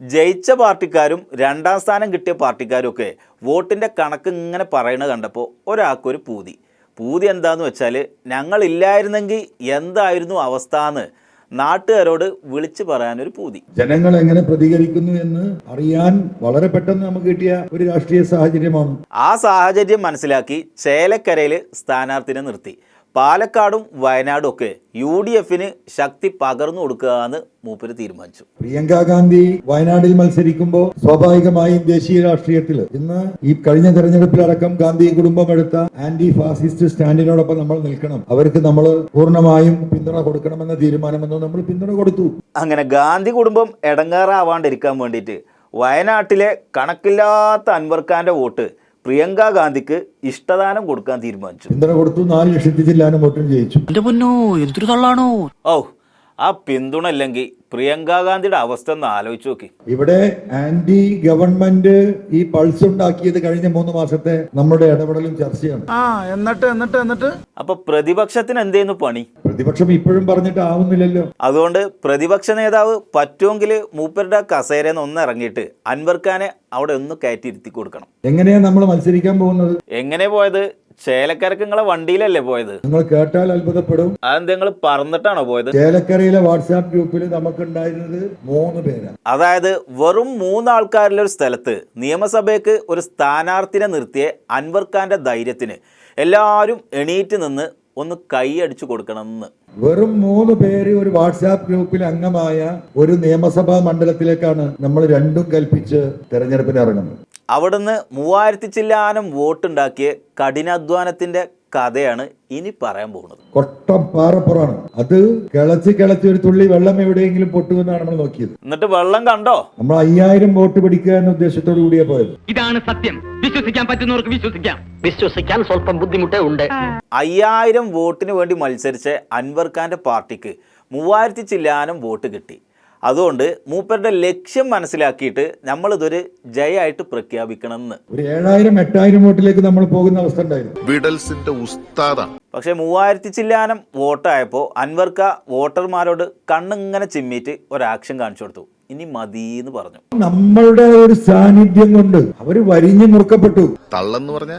ജയിച്ച പാർട്ടിക്കാരും രണ്ടാം സ്ഥാനം കിട്ടിയ പാർട്ടിക്കാരും ഒക്കെ വോട്ടിൻ്റെ കണക്ക് ഇങ്ങനെ പറയണത് കണ്ടപ്പോൾ ഒരാൾക്കൊരു പൂതി എന്താന്ന് വെച്ചാൽ ഞങ്ങളില്ലായിരുന്നെങ്കിൽ എന്തായിരുന്നു അവസ്ഥ എന്ന് നാട്ടുകാരോട് വിളിച്ചു പറയാനൊരു പൂതി. ജനങ്ങൾ എങ്ങനെ പ്രതികരിക്കുന്നു എന്ന് അറിയാൻ വളരെ പെട്ടെന്ന് നമുക്ക് കിട്ടിയ ഒരു രാഷ്ട്രീയ സാഹചര്യമാണ്. ആ സാഹചര്യം മനസ്സിലാക്കി ചേലക്കരയിൽ സ്ഥാനാർത്ഥിനെ നിർത്തി. പാലക്കാടും വയനാടും ഒക്കെ UDFന് ശക്തി പകർന്നു കൊടുക്കുക എന്ന് മൂപ്പര് തീരുമാനിച്ചു. പ്രിയങ്ക ഗാന്ധി വയനാട്ടിൽ മത്സരിക്കുമ്പോൾ സ്വാഭാവികമായും ദേശീയ രാഷ്ട്രീയത്തിൽ ഇന്ന് ഈ കഴിഞ്ഞ തെരഞ്ഞെടുപ്പിലടക്കം ഗാന്ധി കുടുംബം എടുത്ത ആന്റി ഫാസിസ്റ്റ് സ്റ്റാൻഡിനോടൊപ്പം നമ്മൾ നിൽക്കണം, അവർക്ക് നമ്മൾ പൂർണ്ണമായും പിന്തുണ കൊടുക്കണമെന്ന തീരുമാനമെന്ന് നമ്മൾ പിന്തുണ കൊടുത്തു. അങ്ങനെ ഗാന്ധി കുടുംബം ഇടങ്ങാറാവാണ്ടിരിക്കാൻ വേണ്ടിയിട്ട് വയനാട്ടിലെ കണക്കില്ലാത്ത അൻവർ ഖാന്റെ വോട്ട് പ്രിയങ്ക ഗാന്ധിക്ക് ഇഷ്ടദാനം കൊടുക്കാൻ തീരുമാനിച്ചു. പിന്തുണ കൊടുത്തു. 4 ലക്ഷത്തിൽ ചില്ലാനും വോട്ടും ജയിച്ചു. ആ പിന്തുണ ഇല്ലെങ്കിൽ പ്രിയങ്ക ഗാന്ധിയുടെ അവസ്ഥ ഒന്ന് ആലോചിച്ച് നോക്കി. ഇവിടെ ആന്റി ഗവൺമെന്റ് ഈ പൾസ് ഉണ്ടാക്കിയത് കഴിഞ്ഞ 3 മാസത്തെ നമ്മുടെ ഇടപെടലും ചർച്ചയാണ്. എന്നിട്ട് അപ്പൊ പ്രതിപക്ഷത്തിന് എന്തേന്നു പണി? പ്രതിപക്ഷം ഇപ്പോഴും പറഞ്ഞിട്ട് ആവുന്നില്ലല്ലോ. അതുകൊണ്ട് പ്രതിപക്ഷ നേതാവ് പറ്റുമെങ്കിൽ മൂപ്പരുടെ കസേരന്ന് ഒന്ന് ഇറങ്ങിയിട്ട് അൻവർ ഖാനെ അവിടെ ഒന്ന് കയറ്റിയിരുത്തി കൊടുക്കണം. എങ്ങനെയാ നമ്മൾ മത്സരിക്കാൻ പോകുന്നത്? എങ്ങനെ പോയത്? ചേലക്കരക്ക് നിങ്ങളെ വണ്ടിയിലല്ലേ പോയത്? നിങ്ങൾ കേട്ടാൽ അത്ഭുതപ്പെടും. അതെന്ത് നിങ്ങൾ പറന്നിട്ടാണോ പോയത്? ചേലക്കരയിലെ വാട്സാപ്പ് ഗ്രൂപ്പിൽ നമുക്കുണ്ടായിരുന്നത് 3 പേരാണ്. അതായത് വെറും 3 ആൾക്കാരിലെ ഒരു സ്ഥലത്ത് നിയമസഭയ്ക്ക് ഒരു സ്ഥാനാർത്ഥിനെ നിർത്തിയ അൻവർ ഖാന്റെ ധൈര്യത്തിന് എല്ലാവരും എണീറ്റ് നിന്ന് ഒന്ന് കൈയടിച്ചു കൊടുക്കണമെന്ന്. വെറും 3 പേര് ഒരു വാട്സാപ്പ് ഗ്രൂപ്പിൽ അംഗമായ ഒരു നിയമസഭാ മണ്ഡലത്തിലേക്കാണ് നമ്മൾ രണ്ടും കൽപ്പിച്ച് തെരഞ്ഞെടുപ്പിന് ഇറങ്ങുന്നത്. അവിടുന്ന് 3000 ചില്ലാനം വോട്ടുണ്ടാക്കിയ കഠിനാധ്വാനത്തിന്റെ കഥയാണ് ഇനി പറയാൻ പോകുന്നത്. കൊട്ടം പാറപ്പുറാണ്. അത് കിളച്ച് ഒരു തുള്ളി വെള്ളം എവിടെയെങ്കിലും പൊട്ടുമെന്നാണ് നമ്മൾ നോക്കിയത്. എന്നിട്ട് വെള്ളം കണ്ടോ? നമ്മൾ 5000 വോട്ട് പിടിക്കുക എന്ന ഉദ്ദേശത്തോടു കൂടിയാ പോയത്. ഇതാണ് സത്യം. വിശ്വസിക്കാൻ പറ്റുന്നവർക്ക് വിശ്വസിക്കാൻ സ്വല്പം ബുദ്ധിമുട്ടേ ഉണ്ട്. 5000 വോട്ടിന് വേണ്ടി മത്സരിച്ച അൻവർ ഖാന്റെ പാർട്ടിക്ക് 3000 ചില്ലാനം വോട്ട് കിട്ടി. അതുകൊണ്ട് മൂപ്പരുടെ ലക്ഷ്യം മനസ്സിലാക്കിയിട്ട് നമ്മളിതൊരു ജയമായിട്ട് പ്രഖ്യാപിക്കണം എന്ന്. ഒരു 7000-8000 വോട്ടിലേക്ക് നമ്മൾ പോകുന്ന അവസ്ഥ ഉണ്ടായിരുന്നു. പക്ഷെ 3000 ചില്ലാനം വോട്ടായപ്പോൾ അൻവർ ഖാൻ വോട്ടർമാരോട് കണ്ണിങ്ങനെ ചിമ്മിയിട്ട് ഒരു ആക്ഷൻ കാണിച്ചു കൊടുത്തു. ഇനി മതിയെന്ന് പറഞ്ഞു. നമ്മളുടെ ഒരു സാന്നിധ്യം കൊണ്ട് അവര് വരിഞ്ഞു മുറുക്കപ്പെട്ടു. തള്ളെന്ന് പറഞ്ഞ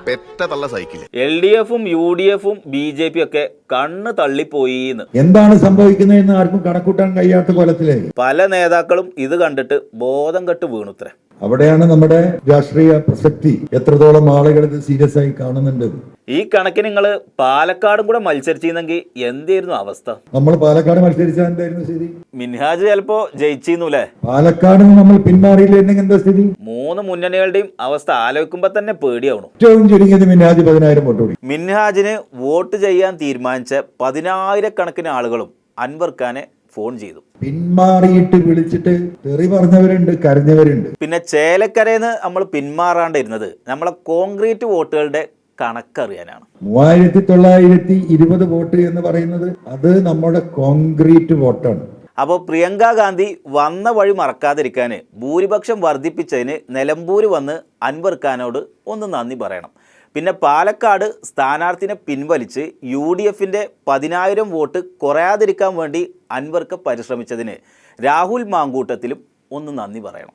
പെറ്റ തള്ള സൈക്കിൾ. LDFും UDFും BJP ഒക്കെ കണ്ണ് തള്ളിപ്പോയി. എന്താണ് സംഭവിക്കുന്നതെന്ന് ആർക്കും കണക്കൂട്ടാൻ കഴിയാത്ത കൊലത്തിലേ പല നേതാക്കളും ഇത് കണ്ടിട്ട് ബോധം കെട്ട് വീണുത്രേ. അവിടെയാണ് നമ്മുടെ രാഷ്ട്രീയ പ്രസക്തി, എത്രത്തോളം ആളുകൾ ഇത് സീരിയസ് ആയി കാണുന്നുണ്ട്. ഈ കണക്കിന് നിങ്ങൾ പാലക്കാടും കൂടെ മത്സരിച്ചിരുന്നെങ്കിൽ എന്തായിരുന്നു അവസ്ഥ? നമ്മൾ പാലക്കാട് മത്സരിച്ചാൽ എന്തായിരുന്നു സ്ഥിതി? മിൻഹാജ് ചിലപ്പോ ജയിച്ചിരുന്നുല്ലേ? പാലക്കാട് നമ്മൾ പിന്മാറിയില്ലെങ്കിൽ എന്താ സ്ഥിതി? 3 മുന്നണികളുടെയും അവസ്ഥ ആലോചിക്കുമ്പോ തന്നെ പേടിയാവണം. ഏറ്റവും ചുരുങ്ങിയത് മിൻഹാജ് 10000 വോട്ട് കൂടി. മിൻഹാജിന് വോട്ട് ചെയ്യാൻ തീരുമാനിച്ച 10000 ആളുകളും അൻവർ ഖാനെ ഫോൺ ചെയ്തു. പിന്മാറിയിട്ട് വിളിച്ചിട്ട് തെറി പറഞ്ഞവരുണ്ട്, കരഞ്ഞവരുണ്ട്. പിന്നെ ചേലക്കരന്ന് നമ്മൾ പിന്മാറാണ്ടിരുന്നത് നമ്മളെ കോൺക്രീറ്റ് വോട്ടുകളുടെ കണക്കറിയാനാണ്. 3920 വോട്ട് എന്ന് പറയുന്നത് അത് നമ്മുടെ കോൺക്രീറ്റ് വോട്ടാണ്. അപ്പോൾ പ്രിയങ്ക ഗാന്ധി വന്ന വഴി മറക്കാതിരിക്കാൻ ഭൂരിപക്ഷം വർദ്ധിപ്പിച്ചതിന് നിലമ്പൂര് വന്ന് അൻവർ ഖാനോട് ഒന്ന് നന്ദി പറയണം. പിന്നെ പാലക്കാട് സ്ഥാനാർത്ഥിനെ പിൻവലിച്ച് UDFന്റെ 10000 വോട്ട് കുറയാതിരിക്കാൻ വേണ്ടി അൻവർ ഖാൻ പരിശ്രമിച്ചതിന് രാഹുൽ മാങ്കൂട്ടത്തിലും ഒന്ന് നന്ദി പറയണം.